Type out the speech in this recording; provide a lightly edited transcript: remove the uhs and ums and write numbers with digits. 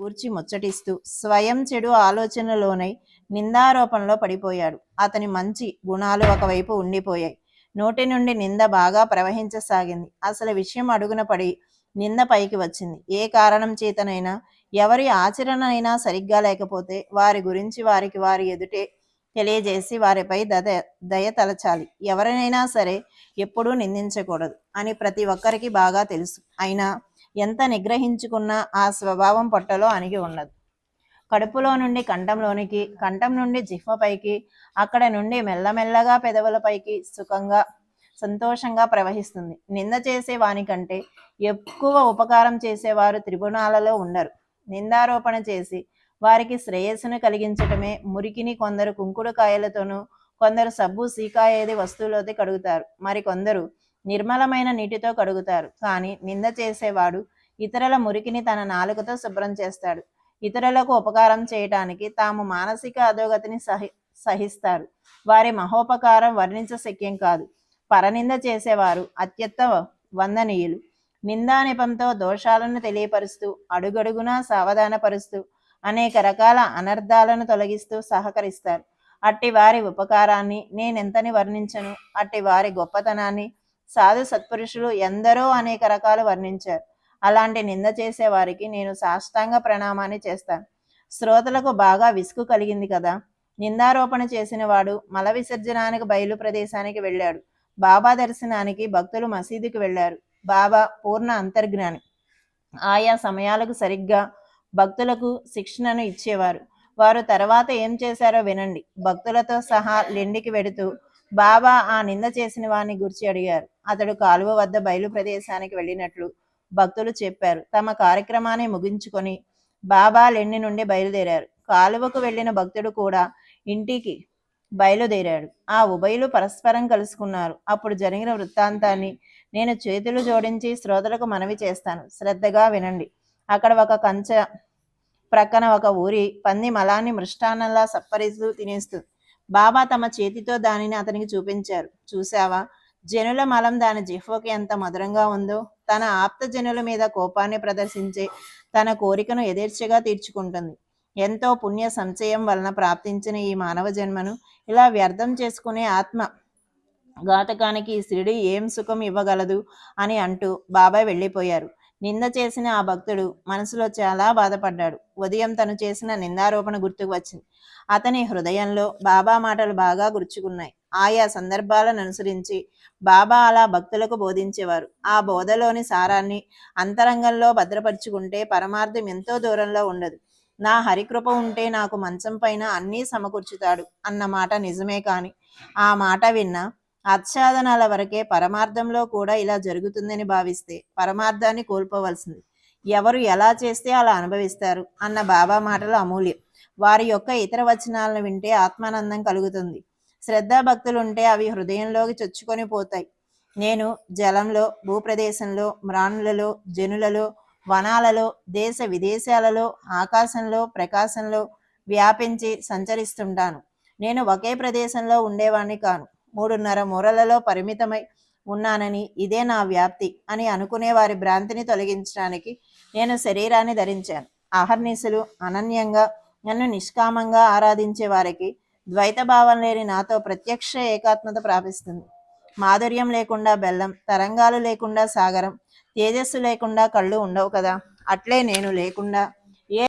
గూర్చి ముచ్చటిస్తూ స్వయం చెడు ఆలోచనలోనై నిందారోపణలో పడిపోయాడు. అతని మంచి గుణాలు ఒకవైపు ఉండిపోయాయి. నోటి నుండి నింద బాగా ప్రవహించసాగింది. అసలు విషయం అడుగున పడి నింద పైకి వచ్చింది. ఏ కారణం చేతనైనా ఎవరి ఆచరణ అయినా సరిగ్గా లేకపోతే వారి గురించి వారికి వారి ఎదుటే తెలియజేసి వారిపై దయ తలచాలి. ఎవరినైనా సరే ఎప్పుడూ నిందించకూడదు అని ప్రతి ఒక్కరికి బాగా తెలుసు. అయినా ఎంత నిగ్రహించుకున్నా ఆ స్వభావం పొట్టలో అణిగి ఉన్నది. కడుపులో నుండి కంఠంలోనికి, కంఠం నుండి జిహ్వపైకి, అక్కడ నుండి మెల్లమెల్లగా పెదవులపైకి సుఖంగా సంతోషంగా ప్రవహిస్తుంది. నింద చేసే వానికంటే ఎక్కువ ఉపకారం చేసేవారు త్రిభువనాలలో ఉండరు. నిందారోపణ చేసి వారికి శ్రేయస్సును కలిగించటమే మురికిని కొందరు కుంకుడు కాయలతోనూ, కొందరు సబ్బు సీకాయేది వస్తువులతో కడుగుతారు. మరికొందరు నిర్మలమైన నీటితో కడుగుతారు. కానీ నింద చేసేవాడు ఇతరుల మురికిని తన నాలుకతో శుభ్రం చేస్తాడు. ఇతరులకు ఉపకారం చేయటానికి తాము మానసిక అధోగతిని సహిస్తారు. వారి మహోపకారం వర్ణించశక్యం కాదు. పరనింద చేసేవారు అత్యంత వందనీయులు. నిందా నెపంతో దోషాలను తెలియపరుస్తూ, అడుగడుగునా సావధానపరుస్తూ, అనేక రకాల అనర్థాలను తొలగిస్తూ సహకరిస్తారు. అట్టి వారి ఉపకారాన్ని నేనెంతని వర్ణించను. అట్టి వారి గొప్పతనాన్ని సాధు సత్పురుషులు ఎందరో అనేక రకాలు వర్ణించారు. అలాంటి నింద చేసే వారికి నేను సాష్టాంగ ప్రణామాన్ని చేస్తాను. శ్రోతలకు బాగా విసుగు కలిగింది కదా. నిందారోపణ చేసిన వాడు మల విసర్జనానికి బయలు ప్రదేశానికి వెళ్ళాడు. బాబా దర్శనానికి భక్తులు మసీదుకి వెళ్ళారు. బాబా పూర్ణ అంతర్జ్ఞాని. ఆయా సమయాలకు సరిగ్గా భక్తులకు శిక్షణను ఇచ్చేవారు. వారు తర్వాత ఏం చేశారో వినండి. భక్తులతో సహా లెండికి వెడుతూ బాబా ఆ నింద చేసిన వారిని గురించి అడిగారు. అతడు కాలువ వద్ద బయలు ప్రదేశానికి వెళ్ళినట్లు భక్తులు చెప్పారు. తమ కార్యక్రమాన్ని ముగించుకొని బాబా లెండి నుండి బయలుదేరారు. కాలువకు వెళ్ళిన భక్తుడు కూడా ఇంటికి బయలుదేరాడు. ఆ ఉభయులు పరస్పరం కలుసుకున్నారు. అప్పుడు జరిగిన వృత్తాంతాన్ని నేను చేతులు జోడించి శ్రోతలకు మనవి చేస్తాను. శ్రద్ధగా వినండి. అక్కడ ఒక కంచె ప్రక్కన ఒక ఊరి పంది మలాన్ని మృష్టాన్నంలా సప్పరిస్తూ తినేస్తుంది. బాబా తమ చేతితో దానిని అతనికి చూపించారు. చూశావా, జనుల మలం దాని జిహ్వకి ఎంత మధురంగా ఉందో. తన ఆప్త జనుల మీద కోపాన్ని ప్రదర్శించే తన కోరికను యథేచ్ఛగా తీర్చుకుంటుంది. ఎంతో పుణ్య సంచయం వలన ప్రాప్తించిన ఈ మానవ జన్మను ఇలా వ్యర్థం చేసుకునే ఆత్మ ఘాతకానికి ఈ శిరిడి ఏం సుఖం ఇవ్వగలదు అని అంటూ బాబాయ్ వెళ్ళిపోయారు. నింద చేసిన ఆ భక్తుడు మనసులో చాలా బాధపడ్డాడు. ఉదయం తను చేసిన నిందారోపణ గుర్తుకు వచ్చింది. అతని హృదయంలో బాబా మాటలు బాగా గుర్చుకున్నాయి. ఆయా సందర్భాలను అనుసరించి బాబా అలా భక్తులకు బోధించేవారు. ఆ బోధలోని సారాన్ని అంతరంగంలో భద్రపరుచుకుంటే పరమార్థం ఎంతో దూరంలో ఉండదు. నా హరికృప ఉంటే నాకు మంచం పైన అన్నీ సమకూర్చుతాడు అన్న మాట నిజమే. కాని ఆ మాట విన్నా ఆచ్ఛాదనాల వరకే. పరమార్థంలో కూడా ఇలా జరుగుతుందని భావిస్తే పరమార్థాన్ని కోల్పోవలసింది. ఎవరు ఎలా చేస్తే అలా అనుభవిస్తారు అన్న బాబా మాటలు అమూల్యం. వారి యొక్క ఇతర వచనాలను వింటే ఆత్మానందం కలుగుతుంది. శ్రద్ధాభక్తులుంటే అవి హృదయంలోకి చొచ్చుకొని పోతాయి. నేను జలంలో, భూప్రదేశంలో, మ్రాణులలో, జనులలో, వనాలలో, దేశ విదేశాలలో, ఆకాశంలో, ప్రకాశంలో వ్యాపించి సంచరిస్తుంటాను. నేను ఒకే ప్రదేశంలో ఉండేవాణ్ణి కాను. 3.5 మూరలలో పరిమితమై ఉన్నానని, ఇదే నా వ్యాప్తి అని అనుకునే వారి భ్రాంతిని తొలగించడానికి నేను శరీరాన్ని ధరించాను. అహర్నిశలు అనన్యంగా నన్ను నిష్కామంగా ఆరాధించే వారికి ద్వైత భావం లేని నాతో ప్రత్యక్ష ఏకాత్మత ప్రాపిస్తుంది. మాధుర్యం లేకుండా బెల్లం, తరంగాలు లేకుండా సాగరం, తేజస్సు లేకుండా కళ్ళు ఉండవు కదా. అట్లే నేను లేకుండా